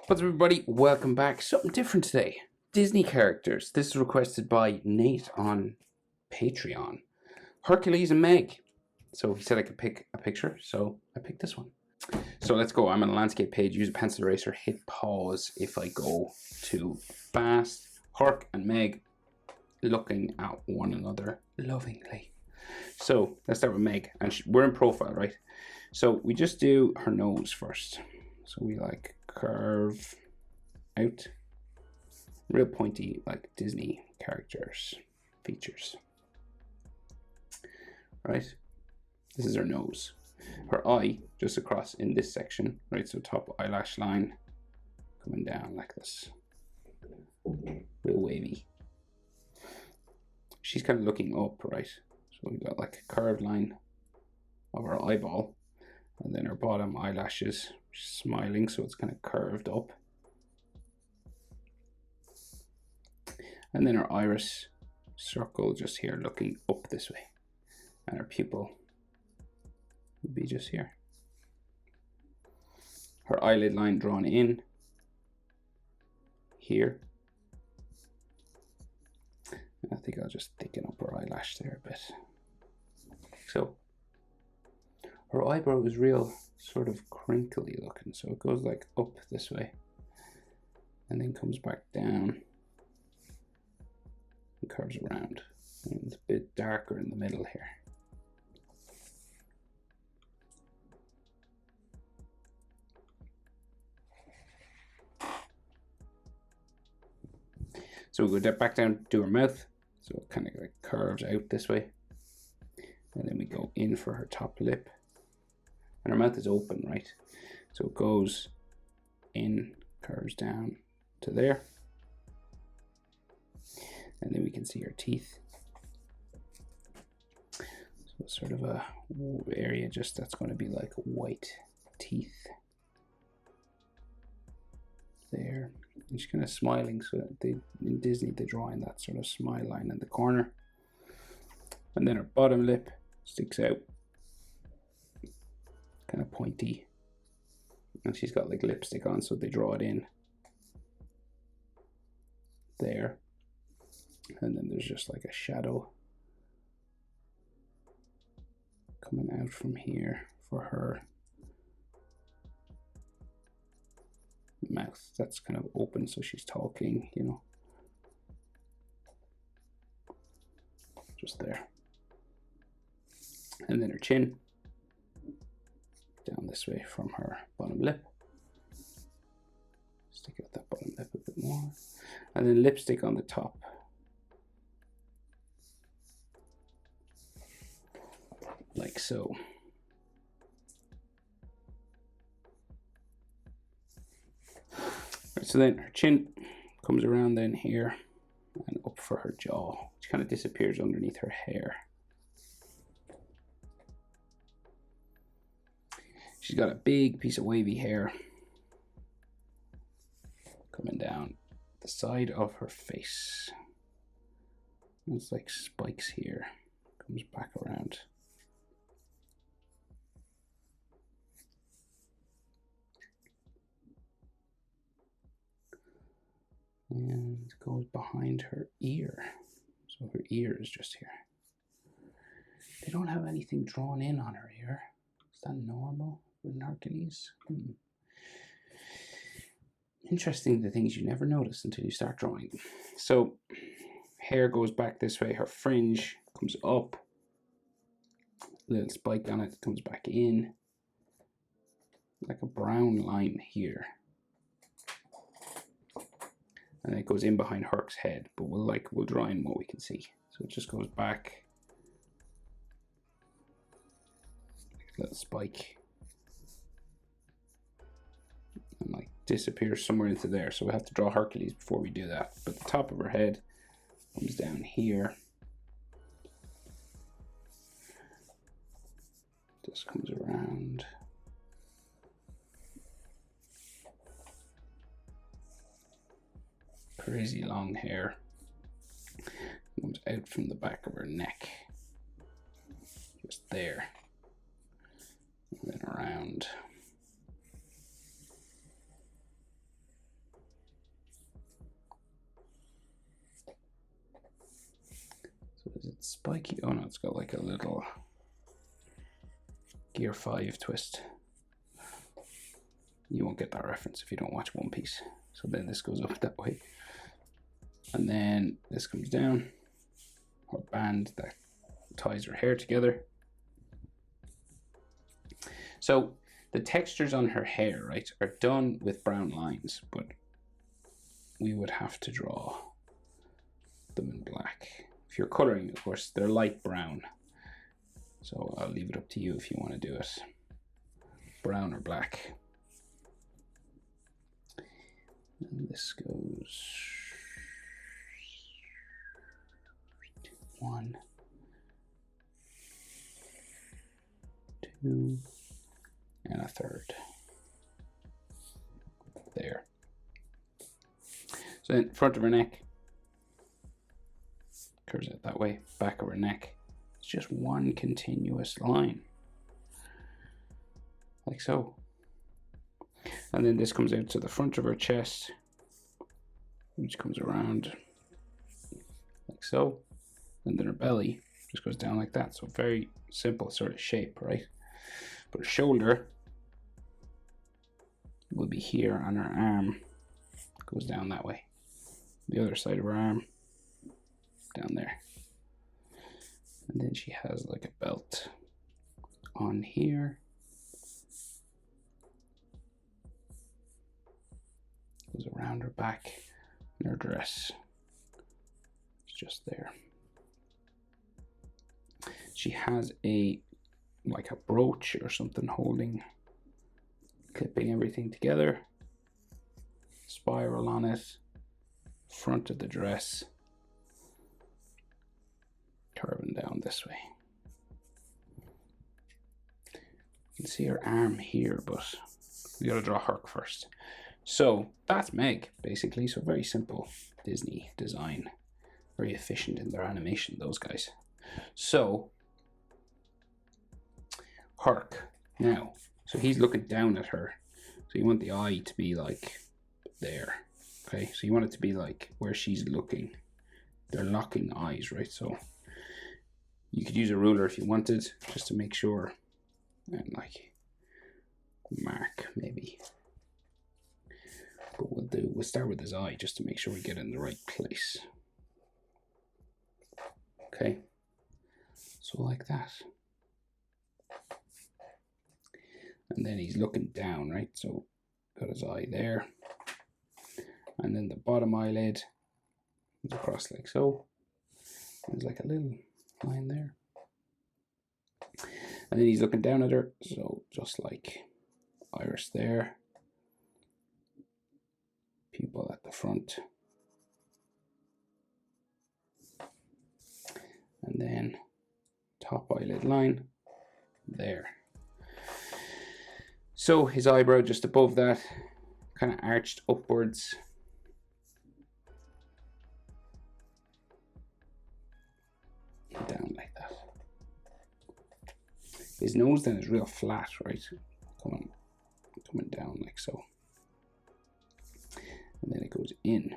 What's up, everybody? Welcome back. Something different today. Disney characters. This is requested by Nate on Patreon. Hercules and Meg. So he said I could pick a picture, so I picked this one. So let's go. I'm on a landscape page. Use a pencil eraser. Hit pause if I go too fast. Herc and Meg looking at one another lovingly. So let's start with Meg. And we're in profile, right? So we just do her nose first. So we like curve out, real pointy, like Disney characters, features. Right? This is her nose. Her eye just across in this section, right? So top eyelash line coming down like this, real wavy. She's kind of looking up, right? So we've got like a curved line of her eyeball, and then her bottom eyelashes, she's smiling, so it's kind of curved up. And then her iris circle just here looking up this way. And her pupil would be just here. Her eyelid line drawn in here. I think I'll just thicken up her eyelash there a bit. So her eyebrow is real sort of crinkly looking, so it goes like up this way and then comes back down and curves around. And it's a bit darker in the middle here. So we'll go back down to her mouth, so it kind of like curves out this way, and then we go in for her top lip. And her mouth is open, right? So it goes in, curves down to there. And then we can see her teeth. So it's sort of a area just that's going to be like white teeth. There. And she's kind of smiling, so in Disney they draw in that sort of smile line in the corner. And then her bottom lip sticks out. Kind of pointy, and she's got like lipstick on, so they draw it in there, and then there's just like a shadow coming out from here for her mouth. That's kind of open, so she's talking, you know, just there. And then her chin down this way from her bottom lip. Stick out that bottom lip a bit more. And then lipstick on the top. Like so. Right, so then her chin comes around then here and up for her jaw, which kind of disappears underneath her hair. She's got a big piece of wavy hair coming down the side of her face. It's like spikes here. Comes back around. And goes behind her ear. So her ear is just here. They don't have anything drawn in on her ear. Is that normal with Hercules? Interesting, the things you never notice until you start drawing. So hair goes back this way, her fringe comes up, a little spike on it, comes back in, like a brown line here, and it goes in behind Herc's head, but we'll draw in what we can see. So it just goes back, like a little spike, and like disappears somewhere into there. So we have to draw Hercules before we do that. But the top of her head comes down here, just comes around, crazy long hair, comes out from the back of her neck, just there, and then around. spiky. Oh no, it's got like a little Gear 5 twist. You won't get that reference if you don't watch One Piece. So then this goes up that way. And then this comes down. Or band that ties her hair together. So the textures on her hair, right, are done with brown lines, but we would have to draw them in black. If you're coloring, of course, they're light brown. So I'll leave it up to you if you want to do it. Brown or black. And this goes 1, 2, and a third. There. So then front of her neck curves out that way. Back of her neck. It's just one continuous line. Like so. And then this comes out to the front of her chest, which comes around like so. And then her belly just goes down like that. So very simple sort of shape, right? But her shoulder will be here, and her arm goes down that way. The other side of her arm down there. And then she has like a belt on here. Goes around her back, and her dress is just there. She has like a brooch or something holding, clipping everything together. Spiral on it. Front of the dress. Curving down this way. You can see her arm here, but we gotta draw Herc first. So that's Meg, basically. So very simple Disney design. Very efficient in their animation, those guys. So Herc. Now, so he's looking down at her. So you want the eye to be like there. Okay, so you want it to be like where she's looking. They're locking eyes, right? So you could use a ruler if you wanted, just to make sure. And like mark maybe. But we'll start with his eye just to make sure we get in the right place. Okay, so like that. And then he's looking down, right? So got his eye there. And then the bottom eyelid is across like so. There's like a little line there. And then he's looking down at her. So just like iris there. Pupil at the front. And then top eyelid line there. So his eyebrow just above that, kind of arched upwards. Down like that. His nose then is real flat, right? Coming down like so. And then it goes in.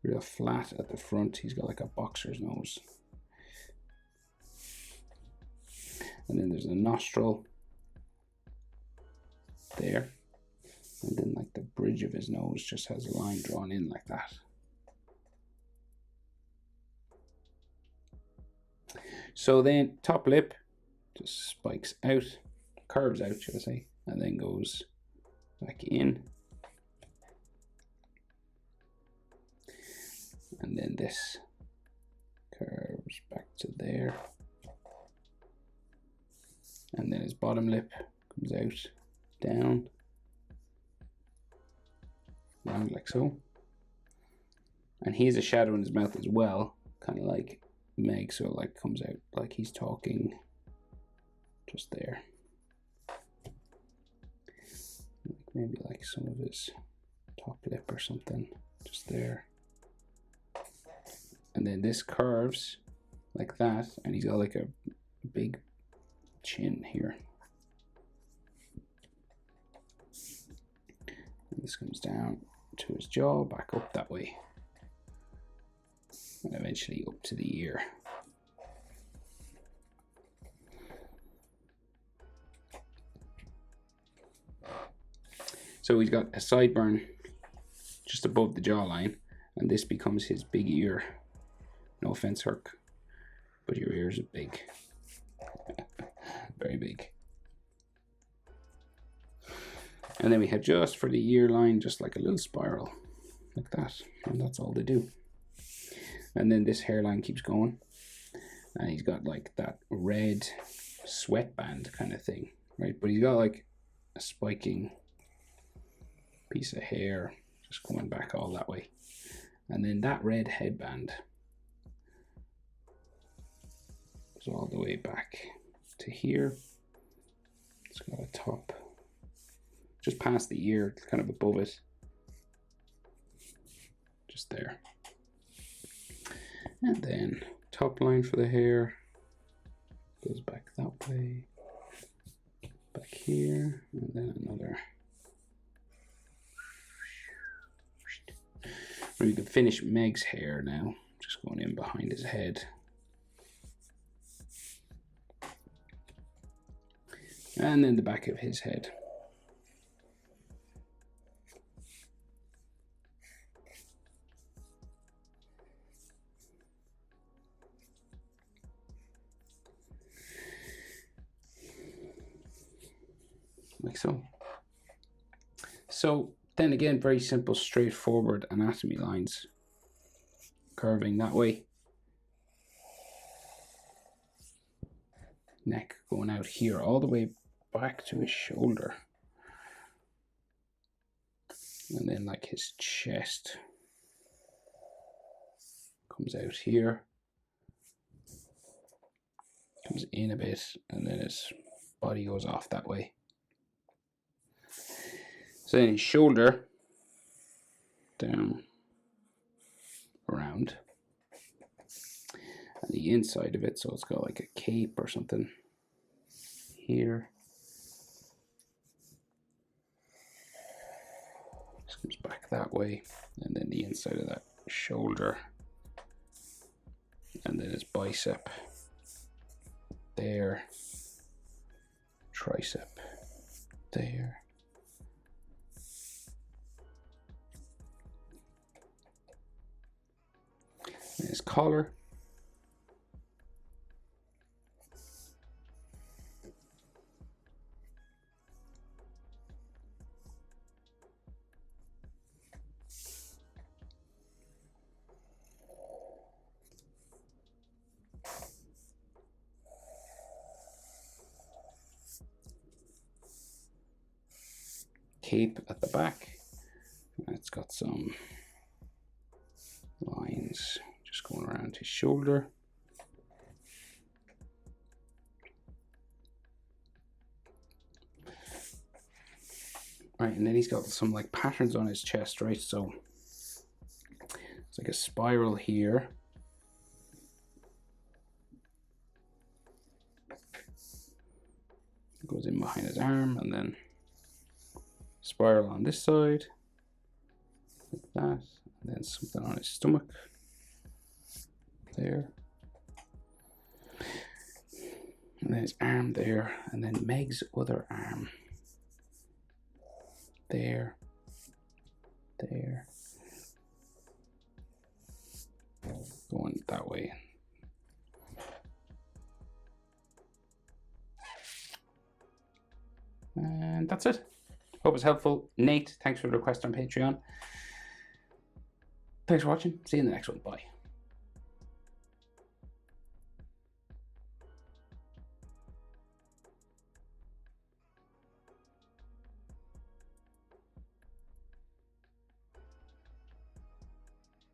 Real flat at the front. He's got like a boxer's nose. And then there's a nostril there. And then like the bridge of his nose just has a line drawn in like that. So then top lip just spikes out, curves out, should I say, and then goes back in. And then this curves back to there. And then his bottom lip comes out, down, round like so. And he has a shadow in his mouth as well, kind of like Meg, so it like comes out like he's talking just there. Maybe like some of his top lip or something just there. And then this curves like that, and he's got like a big chin here. And this comes down to his jaw, back up that way, and eventually up to the ear. So he's got a sideburn just above the jawline, and this becomes his big ear. No offense, Herc, but your ears are big. Very big. And then we have just for the ear line, just like a little spiral, like that. And that's all they do. And then this hairline keeps going. And he's got like that red sweatband kind of thing, right? But he's got like a spiking piece of hair just going back all that way. And then that red headband goes all the way back to here. It's got a top just past the ear, kind of above it, just there. And then top line for the hair goes back that way, back here, and then another. We can finish Meg's hair now, just going in behind his head. And then the back of his head. Like so. So then again, very simple, straightforward anatomy lines. Curving that way. Neck going out here all the way back to his shoulder. And then like his chest comes out here. Comes in a bit, and then his body goes off that way. So then his shoulder, down, around, and the inside of it, so it's got like a cape or something here. Just comes back that way, and then the inside of that shoulder, and then his bicep, there, tricep, there. His collar. Cape at the back. It's got some lines just going around his shoulder. Right, and then he's got some like patterns on his chest, right? So it's like a spiral here. It goes in behind his arm, and then spiral on this side, like that, and then something on his stomach. There, and then his arm there, and then Meg's other arm there, going that way. And that's it. Hope it's helpful. Nate, thanks for the request on Patreon. Thanks for watching. See you in the next one. Bye.